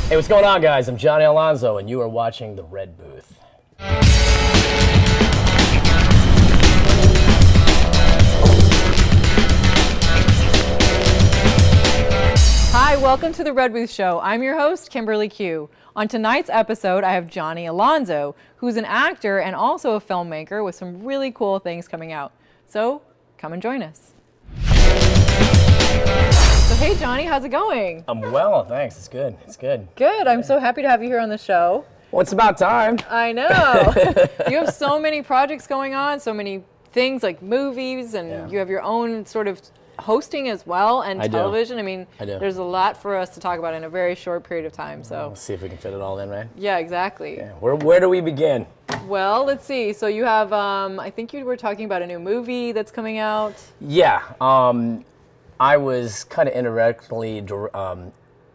Hey, what's going on, guys? I'm Johnny Alonso, and you are watching The Red Booth. Hi, welcome to The Red Booth Show. I'm your host, Kimberly Q. On tonight's episode, I have Johnny Alonso, who's an actor and also a filmmaker with some really cool things coming out. So, come and join us. So, hey, Johnny, how's it going? I'm well, thanks. It's good. It's good. Good. I'm so happy to have you here on the show. Well, it's about time. I know. You have so many projects going on, so many things like movies, and you have your own sort of hosting as well, and television. I mean, there's a lot for us to talk about in a very short period of time. So Let's see if we can fit it all in, right? Yeah, exactly. Yeah. Where do we begin? Well, let's see. So you have, I think you were talking about a new movie that's coming out. Yeah. I was kind of indirectly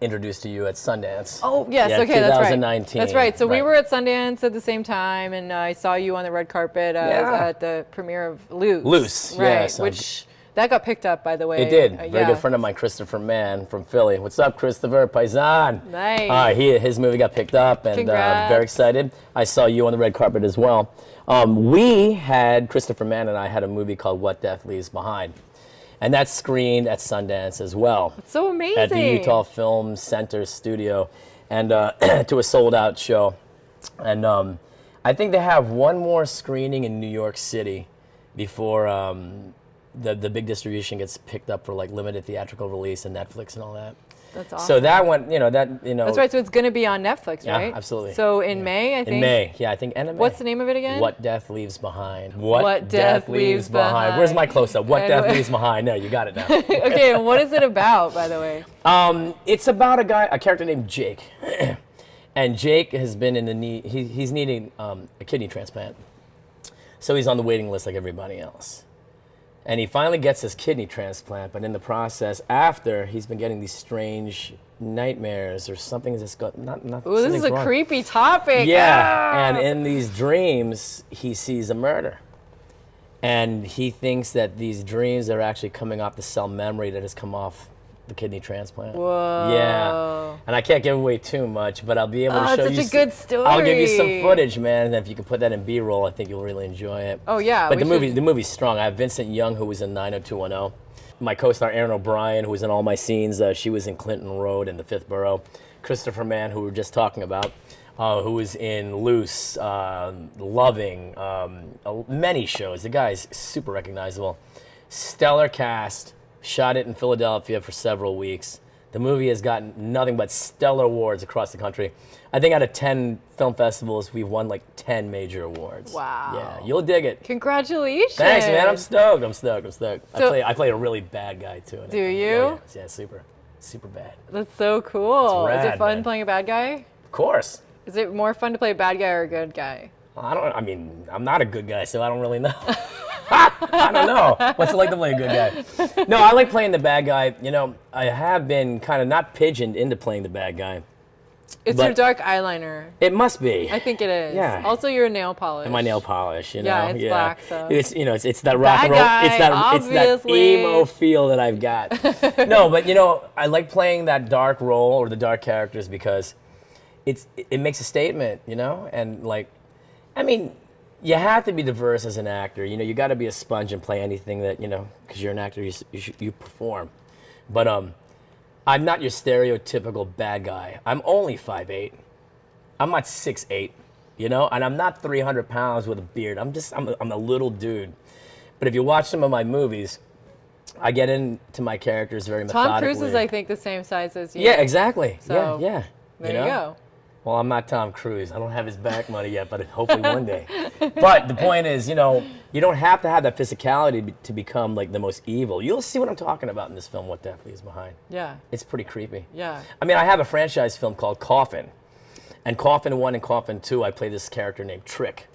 introduced to you at Sundance. Oh, yes. Yeah, okay, that's right. 2019. That's right. So we were at Sundance at the same time, and I saw you on the red carpet at the premiere of Loose. Loose, right, yes. Which that got picked up, by the way. It did. Very good friend of mine, Christopher Mann from Philly. What's up, Christopher? Paisan. Nice. His movie got picked up, and very excited. I saw you on the red carpet as well. Christopher Mann and I had a movie called What Death Leaves Behind. And that's screened at Sundance as well. It's so amazing. At the Utah Film Center studio, and to a sold-out show. And I think they have one more screening in New York City before the big distribution gets picked up for like limited theatrical release and Netflix and all that. That's awesome. So that one, That's right. So it's going to be on Netflix, right? Yeah, absolutely. So in May, I think. In May, yeah, I think end of May. What's the name of it again? What Death Leaves Behind. What Death Leaves Behind. Where's my close-up? What Death Leaves Behind. No, you got it now. Okay, and what is it about, by the way? It's about a character named Jake, and Jake has been in the need. He's needing a kidney transplant, so he's on the waiting list like everybody else. And he finally gets his kidney transplant, but in the process, after, he's been getting these strange nightmares or something that's got not. Ooh, this is a creepy topic. Yeah, and in these dreams, he sees a murder, and he thinks that these dreams are actually coming off the cell memory that has come off the kidney transplant. Whoa. Yeah, and I can't give away too much, but I'll be able to show you. It's such a good story. I'll give you some footage, man, and if you can put that in B-roll, I think you'll really enjoy it. Oh yeah. But the movie's strong. I have Vincent Young, who was in 90210. My co-star Erin O'Brien, who was in all my scenes. She was in Clinton Road and The Fifth Borough. Christopher Mann, who we were just talking about, who was in Loose, Loving, many shows. The guy's super recognizable. Stellar cast. Shot it in Philadelphia for several weeks. The movie has gotten nothing but stellar awards across the country. I think out of 10 film festivals, we've won like 10 major awards. Wow. Yeah, you'll dig it. Congratulations. Thanks, man. I'm stoked. So, I play a really bad guy, too. Do you? Oh, yeah, super bad. That's so cool. It's rad, is it fun man. playing a bad guy? Of course. Is it more fun to play a bad guy or a good guy? I'm not a good guy, so I don't really know. I don't know. What's it like to play a good guy? No, I like playing the bad guy. I have been kind of not pigeoned into playing the bad guy. It's your dark eyeliner. It must be. I think it is. Yeah. Also, your nail polish. And my nail polish, Yeah, it's black, so. It's that rock and roll. Guy, it's that emo feel that I've got. No, but I like playing that dark role or the dark characters because it makes a statement, and you have to be diverse as an actor. You got to be a sponge and play anything that, because you're an actor, you perform. But I'm not your stereotypical bad guy. I'm only 5'8". I'm not 6'8", and I'm not 300 pounds with a beard. I'm a little dude. But if you watch some of my movies, I get into my characters very methodically. Tom Cruise is, I think, the same size as you. Yeah, exactly. So, yeah. There you go. Well, I'm not Tom Cruise. I don't have his back money yet, but hopefully one day. But the point is, you don't have to have that physicality to become like the most evil. You'll see what I'm talking about in this film, What Death Leaves Behind. Yeah. It's pretty creepy. Yeah. I have a franchise film called Coffin. And Coffin 1 and Coffin 2, I play this character named Trick.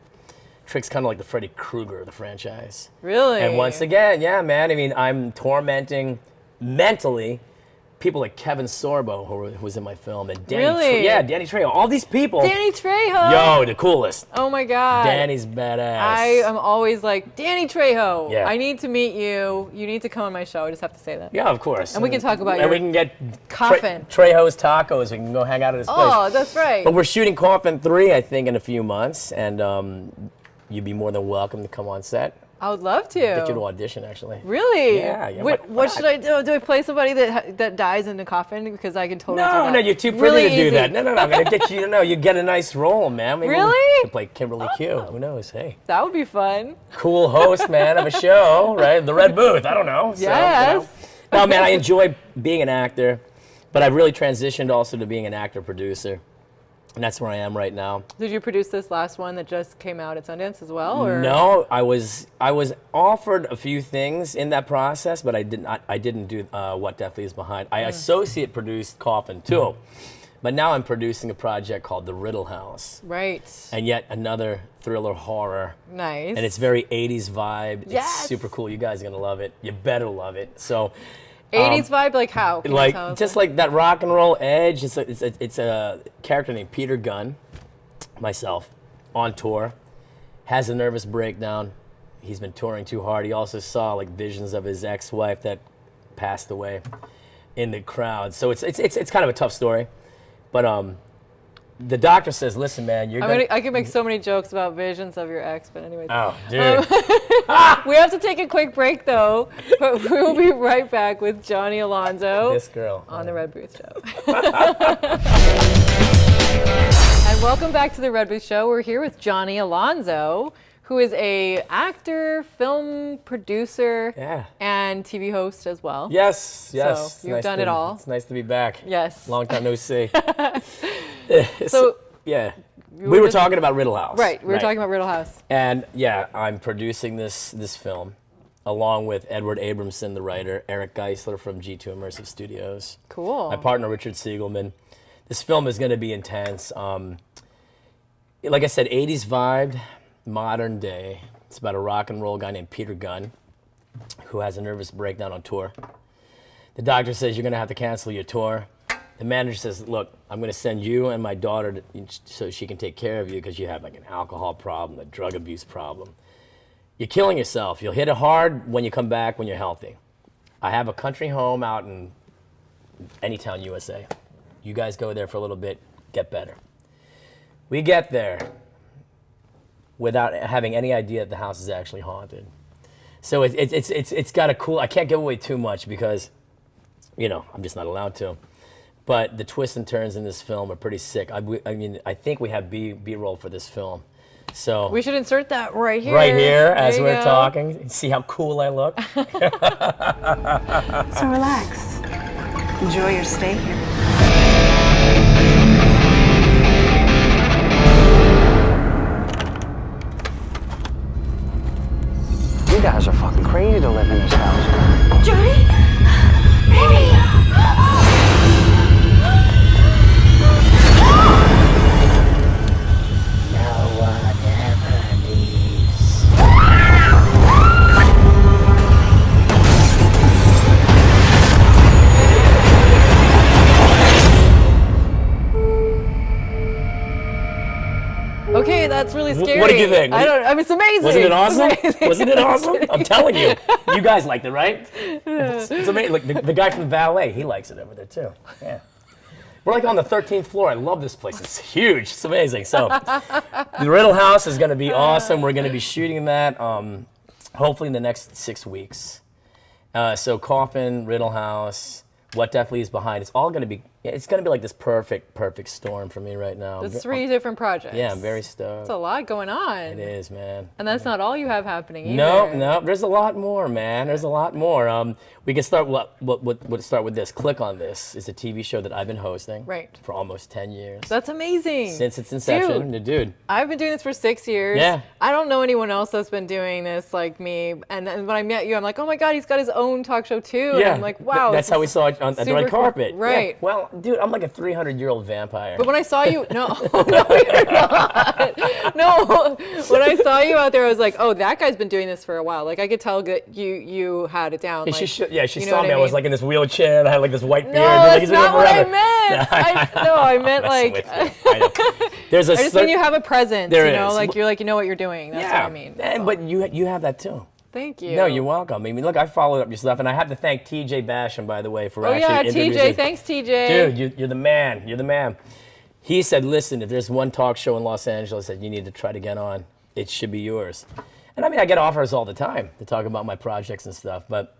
Trick's kind of like the Freddy Krueger of the franchise. Really? And once again, yeah, man, I'm tormenting mentally people like Kevin Sorbo, who was in my film, and Danny Really? Danny Trejo. All these people. Danny Trejo. Yo, the coolest. Oh my God. Danny's badass. I am always like, Danny Trejo, Yeah. I need to meet you. You need to come on my show. I just have to say that. Yeah, of course. And we can talk about and your we can get Coffin. Trejo's Tacos. We can go hang out at his place. Oh, that's right. But we're shooting Coffin 3, I think, in a few months, and you'd be more than welcome to come on set. I would love to. Get you to audition, actually. Really? Yeah. What should I do? Do I play somebody that dies in the coffin? Because I can totally do No, that. no, you're too pretty Really to do easy. that. No, I'm gonna get you. You get a nice role, man. Maybe Really? You could play Kimberly Q. Who knows? Hey, That would be fun. cool host, man, of a show, right? The Red Booth. I don't know. So, Yes. No, man, I enjoy being an actor, but I've really transitioned also to being an actor producer, and that's where I am right now. Did you produce this last one that just came out at Sundance as well? Or? No, I was offered a few things in that process, but I didn't do What Death Leaves Behind. I associate produced Coffin too, but now I'm producing a project called The Riddle House, Right. and yet another thriller horror, Nice. and it's very 80s vibe. Yes. It's super cool. You guys are gonna love it. You better love it. So. 80s vibe, like how? Can you Like tell us just that? like that rock and roll edge. It's a character named Peter Gunn, myself, on tour, has a nervous breakdown. He's been touring too hard. He also saw like visions of his ex-wife that passed away in the crowd. So it's kind of a tough story, but the doctor says, "Listen, man, I can make so many jokes about visions of your ex, but anyways. Oh, dude. We have to take a quick break though, but we'll be right back with Johnny Alonso This girl. on the Red Booth Show. And welcome back to the Red Booth Show. We're here with Johnny Alonso, who is a actor, film producer, Yeah. and TV host as well. Yes. So, you've done it all. It's nice to be back. Yes. Long time no see. So Yeah. We were talking about Riddle House. Right, we were talking about Riddle House. And yeah, I'm producing this film along with Edward Abramson, the writer, Eric Geisler from G2 Immersive Studios. Cool. My partner, Richard Siegelman. This film is going to be intense. Like I said, 80s vibe, modern day. It's about a rock and roll guy named Peter Gunn who has a nervous breakdown on tour. The doctor says, you're going to have to cancel your tour. The manager says, look, I'm going to send you and my daughter so she can take care of you because you have like an alcohol problem, a drug abuse problem. You're killing yourself. You'll hit it hard when you come back when you're healthy. I have a country home out in Anytown, USA. You guys go there for a little bit, get better. We get there without having any idea that the house is actually haunted. So it's got a cool, I can't give away too much because, I'm just not allowed to. But the twists and turns in this film are pretty sick. I mean, I think we have B-roll for this film. So We should insert that right here. right here as There you we're go. talking. See how cool I look? So relax. Enjoy your stay here. You guys are fucking crazy to live in this house. Johnny? Baby! No one ever leaves. Okay, that's really scary. What did you think? It's amazing. Wasn't it awesome? It's amazing. Wasn't it awesome? I'm telling you. You guys liked it, right? It's amazing. Look, the guy from Valet, he likes it over there too. Yeah. We're like on the 13th floor. I love this place. It's huge. It's amazing. So the Riddle House is going to be awesome. We're going to be shooting that hopefully in the next 6 weeks. So Coffin, Riddle House, What Death Leaves Behind. It's all going to be, it's going to be like this perfect storm for me right now. There's 3 different projects. Yeah, I'm very stoked. That's a lot going on. It is, man. And that's not all you have happening either. No, there's a lot more, man. There's a lot more. We can start. We'll start with this. Click on This. It's a TV show that I've been hosting Right. for almost 10 years. That's amazing. Since its inception, dude. I've been doing this for 6 years. Yeah. I don't know anyone else that's been doing this like me. And when I met you, I'm like, oh my God, he's got his own talk show too. And I'm like, wow. That's this how we is saw it on the super red cool. carpet. Right. Yeah. Well, dude, I'm like a 300-year-old vampire. But when I saw you, no, no, you're not. No, when I saw you out there, I was like, oh, that guy's been doing this for a while. Like I could tell that you had it down. Yeah, Like, she you know saw what me. I mean? was like in this wheelchair and I had like this white beard. No, Like, that's he's been not here what I forever. meant. I meant Messing like. with you. I know. There's a I just mean you have a presence. There you know, is. like you're like you know what you're doing. That's yeah, what I mean. and, but you have that too. Thank you. No, you're welcome. I mean, look, I followed up your stuff, and I have to thank TJ Basham, by the way, for Oh yeah, actually TJ. introducing. Thanks, TJ. Dude, you're the man. You're the man. He said, listen, if there's one talk show in Los Angeles that you need to try to get on, it should be yours. And I mean, I get offers all the time to talk about my projects and stuff, but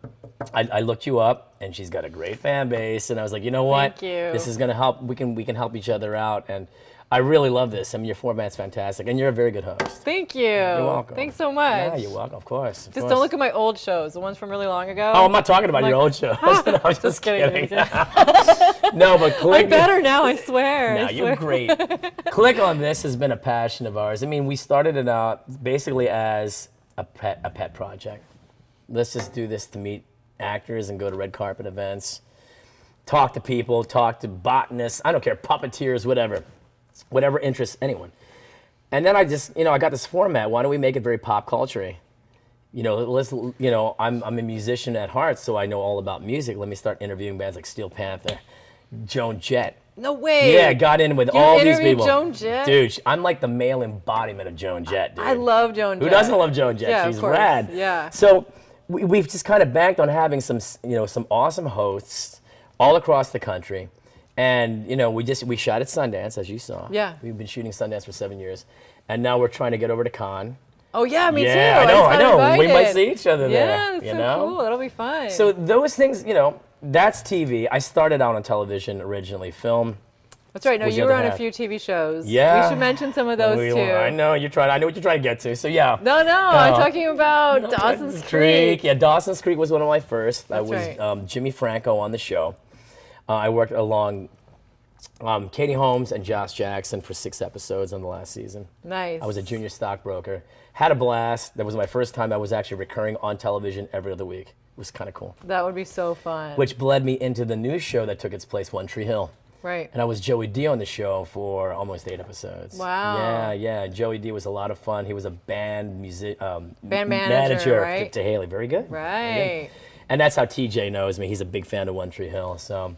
I looked you up, and she's got a great fan base, and I was like, you know what? Thank you. This is gonna help. We can help each other out, and I really love this. I mean, your format's fantastic, and you're a very good host. Thank you. You're welcome. Thanks so much. Yeah, you're welcome. Of course. Just don't look at my old shows, the ones from really long ago. Oh, I'm not talking about I'm your like, old shows. I was just kidding. No, but click. I'm better now, I swear. No, I you're swear. great. Click on This has been a passion of ours. I mean, we started it out basically as a pet project. Let's just do this to meet actors and go to red carpet events, talk to people, talk to botanists, I don't care, puppeteers, whatever interests anyone. And then I just, I got this format. Why don't we make it very pop culture-y? I'm a musician at heart, so I know all about music. Let me start interviewing bands like Steel Panther, Joan Jett. No way. Yeah, got in with all these interviewed people. Joan Jett? Dude, I'm like the male embodiment of Joan Jett, dude. I love Joan Jett. Who doesn't love Joan Jett? Yeah, She's of course. rad. Yeah. So we've just kind of banked on having some awesome hosts all across the country. And, we shot at Sundance, as you saw. Yeah. We've been shooting Sundance for 7 years. And now we're trying to get over to Cannes. Oh yeah, me too. Yeah, I know. Invited. We might see each other there. Yeah, that's so cool. That'll be fun. So those things, that's TV. I started out on television originally, film. That's right. No, was the you were other on a half. few TV shows. Yeah. We should mention some of those too. I know I know what you're trying to get to. So yeah. No, I'm talking about Dawson's Creek. Yeah, Dawson's Creek was one of my first. I That's was right. Jimmy Franco on the show. I worked along Katie Holmes and Josh Jackson for 6 episodes on the last season. Nice. I was a junior stockbroker. Had a blast. That was my first time I was actually recurring on television every other week. It was kind of cool. That would be so fun. Which bled me into the new show that took its place, One Tree Hill. Right. And I was Joey D on the show for almost 8 episodes. Wow. Yeah. Joey D was a lot of fun. He was a band manager, right? to Haley. Very good. Right. Very good. And that's how TJ knows me. He's a big fan of One Tree Hill. So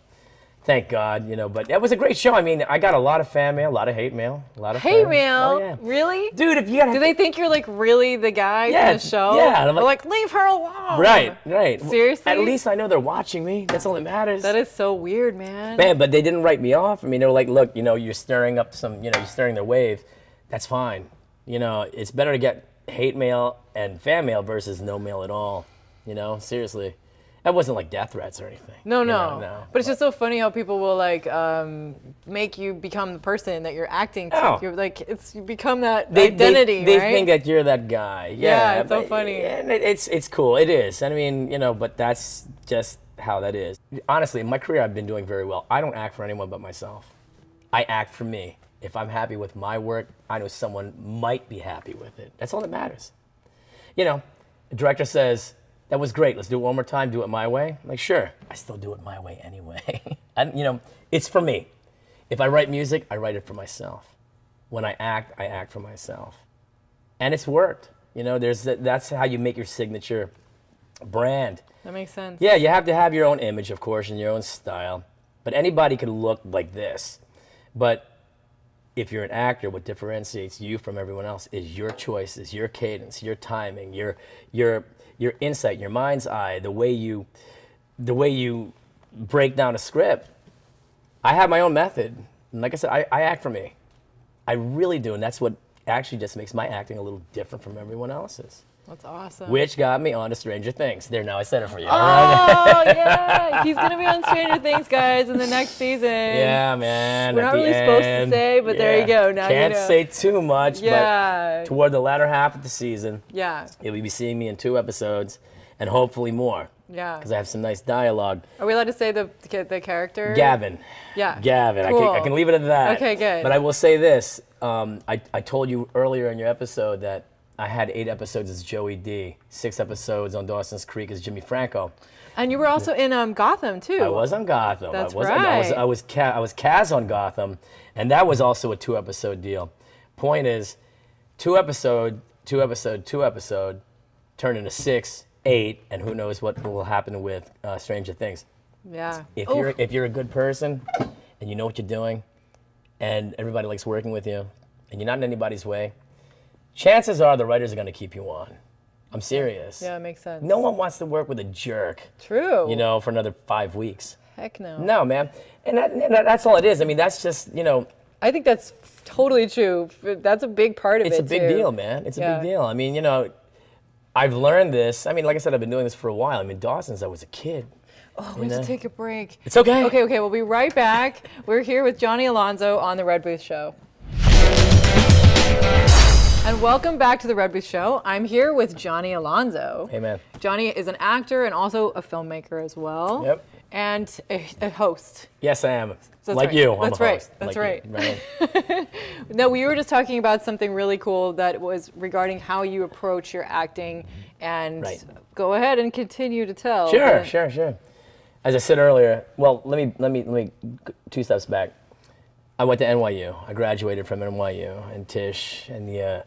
thank God, But it was a great show. I mean, I got a lot of fan mail, a lot of hate mail, a lot of Hate fans. mail? Oh, yeah. Really? Dude, if you got Do they think you're like really the guy Yeah, for the show? yeah, and I'm They're like- like, leave her alone. Right. Seriously? At least I know they're watching me. That's all that matters. That is so weird, man. Man, but they didn't write me off. I mean, they were like, look, you're stirring up some, you're stirring their wave. That's fine. It's better to get hate mail and fan mail versus no mail at all. Seriously. That wasn't like death threats or anything. No. No. But it's just so funny how people will like make you become the person that you're acting to. Oh. You're like, you become that They identity, they right? think that you're that guy. Yeah, it's so but- funny. And it's cool. It is. I mean, but that's just how that is. Honestly, in my career, I've been doing very well. I don't act for anyone but myself. I act for me. If I'm happy with my work, I know someone might be happy with it. That's all that matters. The director says, that was great. Let's do it one more time. Do it my way. I'm like, sure. I still do it my way anyway. And, it's for me. If I write music, I write it for myself. When I act for myself. And it's worked. That's how you make your signature brand. That makes sense. Yeah, you have to have your own image, of course, and your own style. But anybody can look like this. But if you're an actor, what differentiates you from everyone else is your choices, your cadence, your timing, your insight, your mind's eye, the way you break down a script. I have my own method. And like I said, I act for me. I really do. And that's what actually just makes my acting a little different from everyone else's. That's awesome. Which got me on to Stranger Things. There, now I said it for you. Oh, yeah. He's going to be on Stranger Things, guys, in the next season. Yeah, man. We're at not the really supposed to end. say, but there you go. Now Can't you know. say too much, Yeah. but toward the latter half of the season, Yeah. you'll be seeing me in 2 episodes, and hopefully more, Yeah. because I have some nice dialogue. Are we allowed to say the character? Gavin. Yeah. Gavin. Cool. I can leave it at that. Okay, good. But I will say this. I told you earlier in your episode that I had 8 episodes as Joey D, 6 episodes on Dawson's Creek as Jimmy Franco. And you were also in Gotham too. I was on Gotham. That's I was, right. I was Kaz on Gotham, and that was also a 2-episode deal. Point is, 2 episode, turned into 6, 8, and who knows what will happen with Stranger Things. Yeah. If you're a good person, and you know what you're doing, and everybody likes working with you, and you're not in anybody's way, chances are the writers are going to keep you on. I'm serious. Yeah, it makes sense. No one wants to work with a jerk. True. You know, for another 5 weeks. Heck no. No, man. And that's all it is. I mean, that's just, you know. I think that's totally true. That's a big part of it, It's a big deal, man. It's a big deal. I mean, you know, I've learned this. I mean, like I said, I've been doing this for a while. I mean, Dawson since I was a kid. Oh, we have to take a break. It's okay. Okay, we'll be right back. We're here with Johnny Alonso on The Red Booth Show. And welcome back to The Red Booth Show. I'm here with Johnny Alonso. Hey, man. Johnny is an actor and also a filmmaker as well. Yep. And a host. Yes, I am. That's like right. you, I'm That's a right. host. That's like right. Right. No, we were just talking about something really cool that was regarding how you approach your acting, and go ahead and continue to tell. Sure. As I said earlier, well, let me 2 steps back. I went to NYU. I graduated from NYU, and Tish and the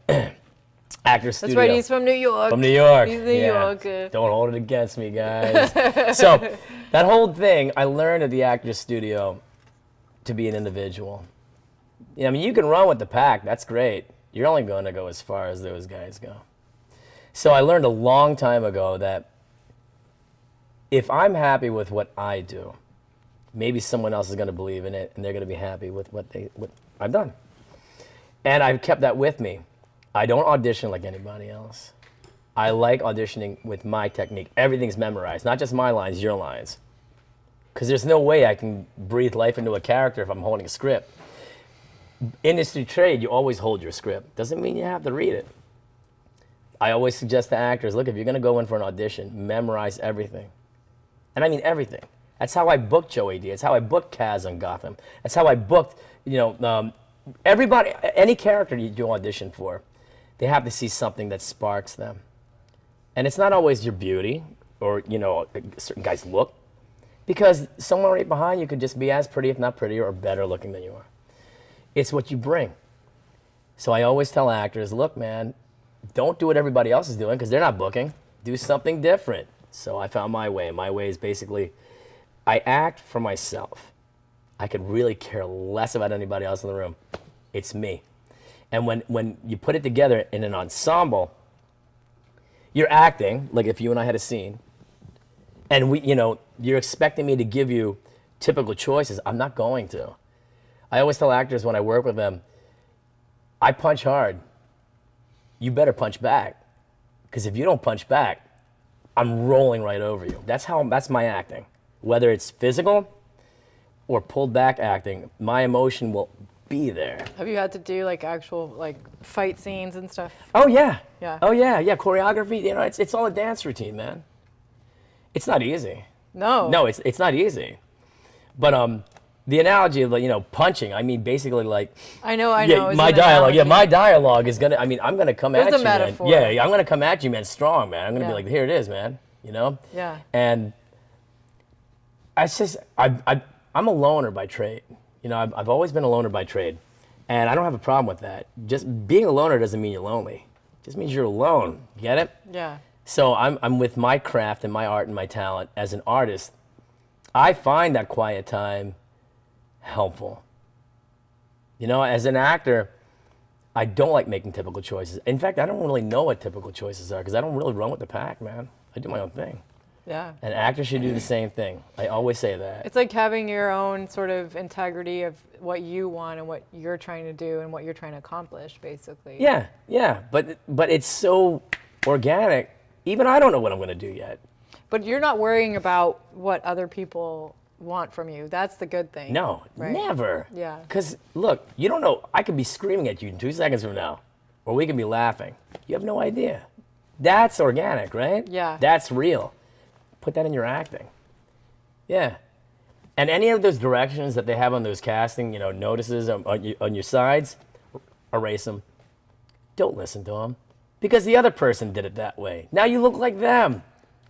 actor studio. That's right. He's from New York. From New York. He's New York. Don't hold it against me, guys. So that whole thing, I learned at the actor studio to be an individual. I mean, you can run with the pack. That's great. You're only going to go as far as those guys go. So I learned a long time ago that if I'm happy with what I do, maybe someone else is going to believe in it, and they're going to be happy with what I've done. And I've kept that with me. I don't audition like anybody else. I like auditioning with my technique. Everything's memorized, not just my lines, your lines. Because there's no way I can breathe life into a character if I'm holding a script. Industry trade, you always hold your script. Doesn't mean you have to read it. I always suggest to actors, look, if you're going to go in for an audition, memorize everything. And I mean everything. That's how I booked Joey D. That's how I booked Kaz on Gotham. That's how I booked, everybody, any character you do audition for, they have to see something that sparks them. And it's not always your beauty or, certain guys look, because someone right behind you could just be as pretty, if not prettier, or better looking than you are. It's what you bring. So I always tell actors, look, man, don't do what everybody else is doing because they're not booking. Do something different. So I found my way. My way is basically, I act for myself. I could really care less about anybody else in the room. It's me. And when you put it together in an ensemble, you're acting like if you and I had a scene, and you're expecting me to give you typical choices. I'm not going to. I always tell actors when I work with them, I punch hard. You better punch back, because if you don't punch back, I'm rolling right over you. That's my acting. Whether it's physical or pulled back acting, my emotion will be there. Have you had to do actual fight scenes and stuff? Oh yeah. Yeah. Oh yeah. Choreography. It's all a dance routine, man. It's not easy. No. No, it's not easy. But the analogy of punching, I mean basically I know. Yeah, my dialogue. Yeah, my dialogue is gonna. I mean, I'm gonna come at you, a metaphor. man. Yeah, I'm gonna come at you, man, strong, man. I'm gonna be like, here it is, man. Yeah. And it's just I'm a loner by trade. I've always been a loner by trade, and I don't have a problem with that. Just being a loner doesn't mean you're lonely. It just means you're alone. You get it? Yeah. So I'm with my craft and my art and my talent as an artist. I find that quiet time helpful. As an actor, I don't like making typical choices. In fact, I don't really know what typical choices are because I don't really run with the pack, man. I do my own thing. Yeah. And actors should do the same thing. I always say that. It's like having your own sort of integrity of what you want and what you're trying to do and what you're trying to accomplish, basically. Yeah. But it's so organic. Even I don't know what I'm going to do yet. But you're not worrying about what other people want from you. That's the good thing. No, right? Never. Yeah. Because, look, you don't know. I could be screaming at you 2 seconds from now, or we could be laughing. You have no idea. That's organic, right? Yeah. That's real. Put that in your acting. Yeah. And any of those directions that they have on those casting, notices on your sides, erase them. Don't listen to them. Because the other person did it that way. Now you look like them.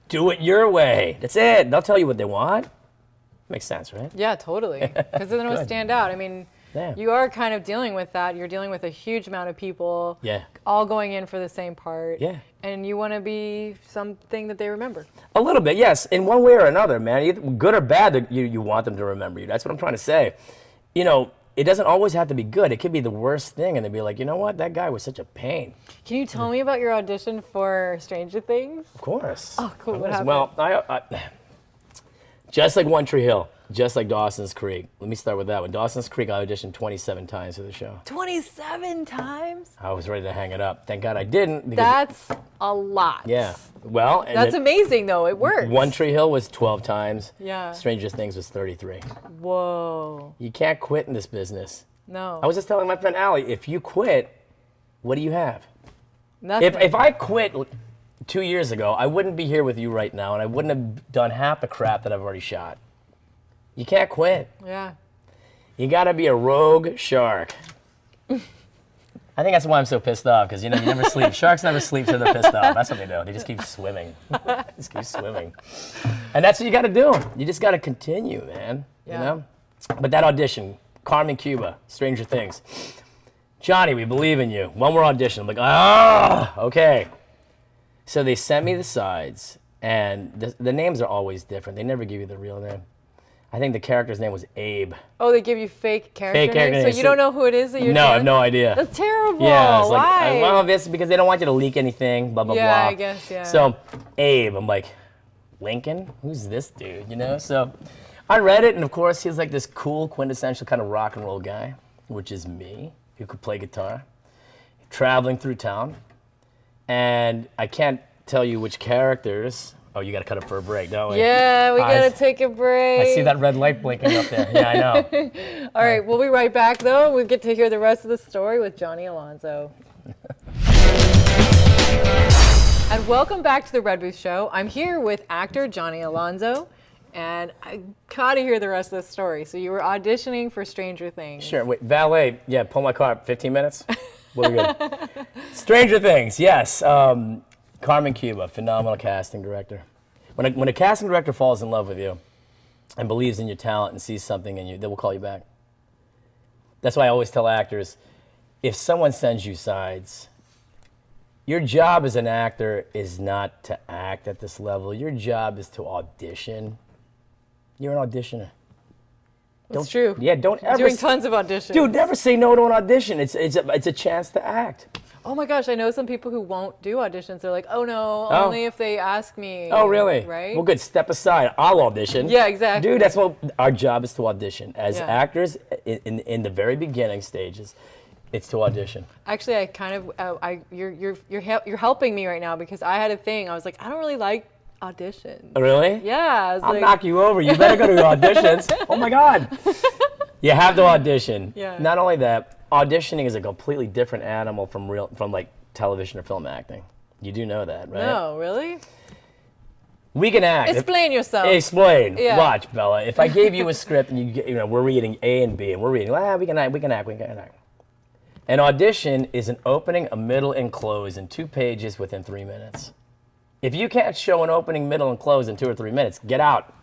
Do it your way. That's it. They'll tell you what they want. Makes sense, right? Yeah, totally. Because then it'll stand out. I mean, Yeah. you are kind of dealing with that. You're dealing with a huge amount of people. Yeah. All going in for the same part. Yeah. And you want to be something that they remember. A little bit, yes. In one way or another, man. Either good or bad, you want them to remember you. That's what I'm trying to say. You know, it doesn't always have to be good. It could be the worst thing, and they'd be like, you know what? That guy was such a pain. Can you tell me about your audition for Stranger Things? Of course. Oh, cool. What Of course. happened? Well, I just like One Tree Hill, just like Dawson's Creek. Let me start with that one. Dawson's Creek, I auditioned 27 times for the show. 27 times? I was ready to hang it up. Thank God I didn't. Because, That's a lot. yeah. Well, and That's then amazing, though. It works. One Tree Hill was 12 times. Yeah. Stranger Things was 33. Whoa. You can't quit in this business. No. I was just telling my friend Allie, if you quit, what do you have? Nothing. If I quit 2 years ago, I wouldn't be here with you right now, and I wouldn't have done half the crap that I've already shot. You can't quit. Yeah. You gotta be a rogue shark. I think that's why I'm so pissed off, because you never sleep. Sharks never sleep till they're pissed off. That's what they do. They just keep swimming. Just keep swimming. And that's what you gotta do. You just gotta continue, man. Yeah. You know? But that audition, Carmen Cuba, Stranger Things. Johnny, we believe in you. One more audition. I'm like, okay. So they sent me the sides, and the names are always different. They never give you the real name. I think the character's name was Abe. Oh, they give you fake character Fake character names? names. So you don't know who it is that you're No, I have doing? no idea. That's terrible. Yeah, it's Why? like, well, it's because they don't want you to leak anything, blah, blah, Yeah, blah. I guess, yeah. So, Abe, I'm like, Lincoln? Who's this dude, you know? So, I read it, and of course, he's like this cool, quintessential kind of rock and roll guy, which is me, who could play guitar, traveling through town. And I can't tell you which characters. Oh, you got to cut it for a break, don't we? Yeah, we gotta take a break. I see that red light blinking up there. Yeah, I know. All right, we'll be right back though. We get to hear the rest of the story with Johnny Alonso. And welcome back to the Red Booth Show. I'm here with actor Johnny Alonso, and I gotta hear the rest of the story. So you were auditioning for Stranger Things. Sure. Wait, valet. Yeah, pull my car up. 15 minutes. We're good. Stranger Things. Yes. Carmen Cuba, phenomenal casting director. When a casting director falls in love with you and believes in your talent and sees something in you, they will call you back. That's why I always tell actors, if someone sends you sides, your job as an actor is not to act at this level. Your job is to audition. You're an auditioner. That's true. Yeah, don't ever. Doing tons of auditions. Dude, never say no to an audition. It's a chance to act. Oh my gosh, I know some people who won't do auditions. They're like, oh no, only if they ask me. Oh, really? Right? Well, good. Step aside. I'll audition. Yeah, exactly. Dude, that's what our job is, to audition. As Yeah. actors, in the very beginning stages, it's to audition. Actually, I kind of, you're helping me right now because I had a thing. I was like, I don't really like auditions. Really? Yeah. I was I'll like, knock you over. You better go to auditions. Oh my God. You have to audition. Yeah. Not only that, auditioning is a completely different animal from like television or film acting. You do know that, right? No, really? We can act. Explain yourself. Explain. Yeah. Watch, Bella. If I gave you a script and we're reading A and B, and we're reading, we can act. An audition is an opening, a middle, and close in 2 pages within 3 minutes. If you can't show an opening, middle, and close in 2 or 3 minutes, get out.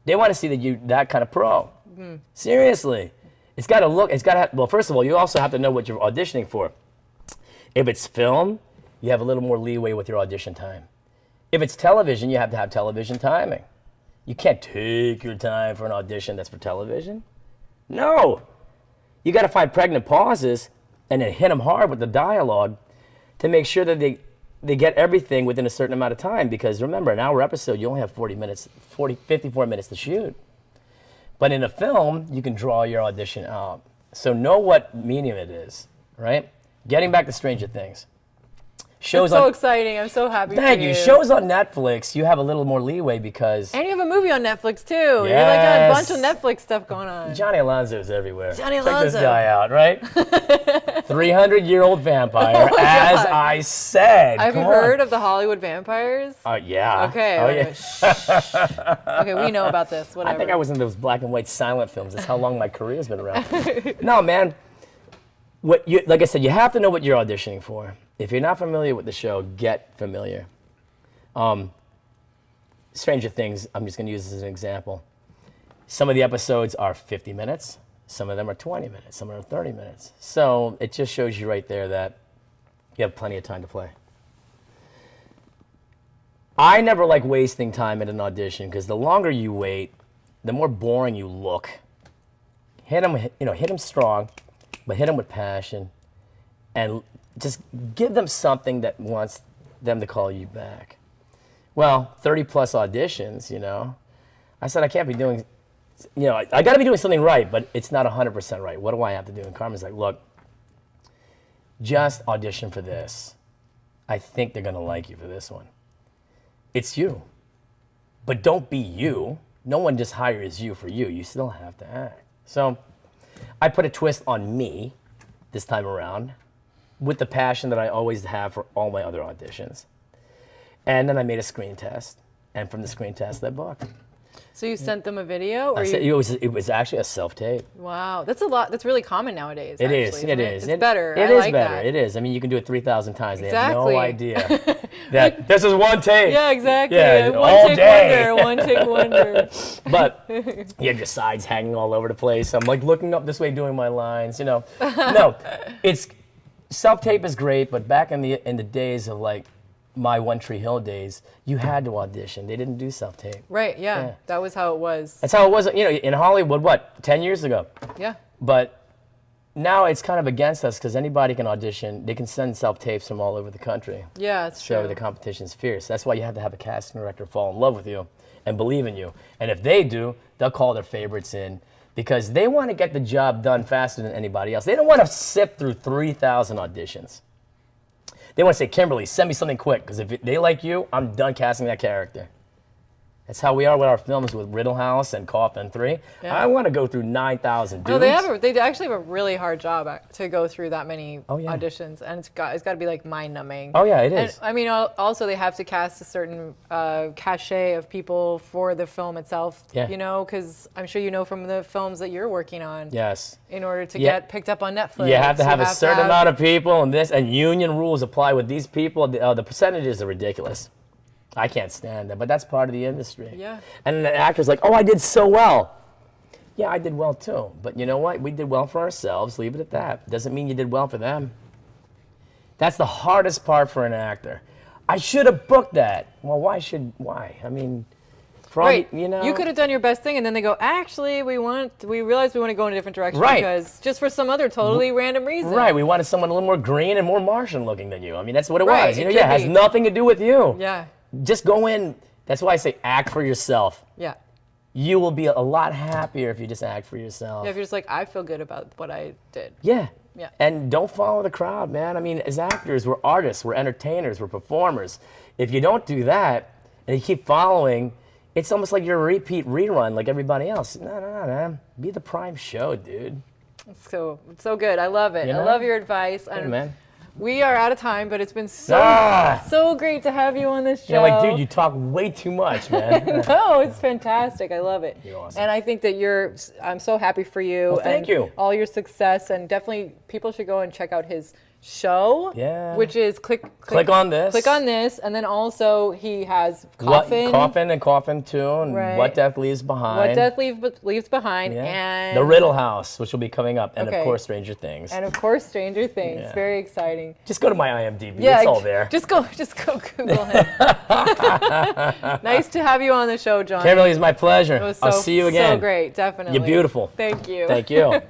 They want to see that you're that kind of pro. Mm-hmm. Seriously. It's got to look, well, first of all, you also have to know what you're auditioning for. If it's film, you have a little more leeway with your audition time. If it's television, you have to have television timing. You can't take your time for an audition that's for television. No. You got to find pregnant pauses and then hit them hard with the dialogue to make sure that they get everything within a certain amount of time, because remember, an hour episode, you only have 54 minutes to shoot. But in a film, you can draw your audition out. So know what medium it is, right? Getting back to Stranger Things. Shows It's so exciting. I'm so happy Thank for you. Shows on Netflix, you have a little more leeway because And you have a movie on Netflix too. You're like got a bunch of Netflix stuff going on. Johnny Alonso is everywhere. Johnny Check this Alonso. guy out, right? 300-year-old vampire, Oh my as God. I said. Have you Come on. heard of the Hollywood vampires? Yeah. Okay. Oh, okay. yeah. Okay, we know about this. Whatever. I think I was in those black and white silent films. That's how long my career's been around. No, man. Like I said, you have to know what you're auditioning for. If you're not familiar with the show, get familiar. Stranger Things, I'm just going to use this as an example. Some of the episodes are 50 minutes. Some of them are 20 minutes. Some are 30 minutes. So it just shows you right there that you have plenty of time to play. I never like wasting time at an audition because the longer you wait, the more boring you look. Hit them strong, but hit them with passion, and just give them something that wants them to call you back. Well, 30 plus auditions, I said I can't be doing, I got to be doing something right, but it's not 100% right. What do I have to do? And Carmen's like, look, just audition for this. I think they're going to like you for this one. It's you. But don't be you. No one just hires you for you. You still have to act. So I put a twist on me this time around with the passion that I always have for all my other auditions. And then I made a screen test. And from the screen test, I booked. So you sent them a video? Or it was actually a self-tape. Wow, that's a lot. That's really common nowadays. It is. It's better. It is better. It is. I mean, you can do it 3,000 times. They have no idea that this is one take. Yeah, exactly. Yeah, one take wonder. One take wonder. But you have your sides hanging all over the place. I'm like looking up this way, doing my lines. No, it's self-tape is great, but back in the days of like my One Tree Hill days, you had to audition. They didn't do self-tape. Right, yeah. That was how it was. That's how it was, in Hollywood, 10 years ago? Yeah. But now it's kind of against us because anybody can audition. They can send self-tapes from all over the country. Yeah, it's true. So the competition's fierce. That's why you have to have a casting director fall in love with you and believe in you. And if they do, they'll call their favorites in because they want to get the job done faster than anybody else. They don't want to sift through 3,000 auditions. They want to say, Kimberly, send me something quick, because if they like you, I'm done casting that character. That's how we are with our films with Riddle House and Coffin 3. Yeah. I want to go through 9,000 dudes. No, they actually have a really hard job to go through that many auditions, and it's got to be like mind-numbing. Oh yeah, it is. And, I mean, also they have to cast a certain cachet of people for the film itself. Yeah. Because I'm sure from the films that you're working on. Yes. In order to get picked up on Netflix, you have to have a certain amount of people, and union rules apply with these people. The percentages are ridiculous. I can't stand that, but that's part of the industry. Yeah. And the actor's like, oh, I did so well. Yeah, I did well too. But you know what? We did well for ourselves. Leave it at that. Doesn't mean you did well for them. That's the hardest part for an actor. I should have booked that. Well, why? I mean, right. You could have done your best thing, and then they go, actually, we realize we want to go in a different direction because just for some other totally random reason. Right. We wanted someone a little more green and more Martian looking than you. I mean, that's what it was. It has be. Nothing to do with you. Yeah. Just go in. That's why I say act for yourself. Yeah. You will be a lot happier if you just act for yourself. Yeah, if you're just like, I feel good about what I did. Yeah. Yeah. And don't follow the crowd, man. I mean, as actors, we're artists, we're entertainers, we're performers. If you don't do that and you keep following, it's almost like you're a repeat rerun like everybody else. No, man. Be the prime show, dude. It's so good. I love it. I love your advice. Hey, man. We are out of time, but it's been so great to have you on this show. Yeah, dude, you talk way too much, man. No, it's fantastic. I love it. You're awesome. And I think that I'm so happy for you. Well, thank you. All your success, and definitely people should go and check out his show, which is click on this. Click on this, and then also he has Coffin. Coffin and Coffin 2, and What Death Leaves Behind. What Death Leaves Behind, and The Riddle House, which will be coming up, and of course Stranger Things. And of course Stranger Things. Yeah. Very exciting. Just go to my IMDb. It's all there. Just go Google him. Nice to have you on the show, John. Kimberly, it's my pleasure. I'll see you again. So great, definitely. You're beautiful. Thank you. Thank you.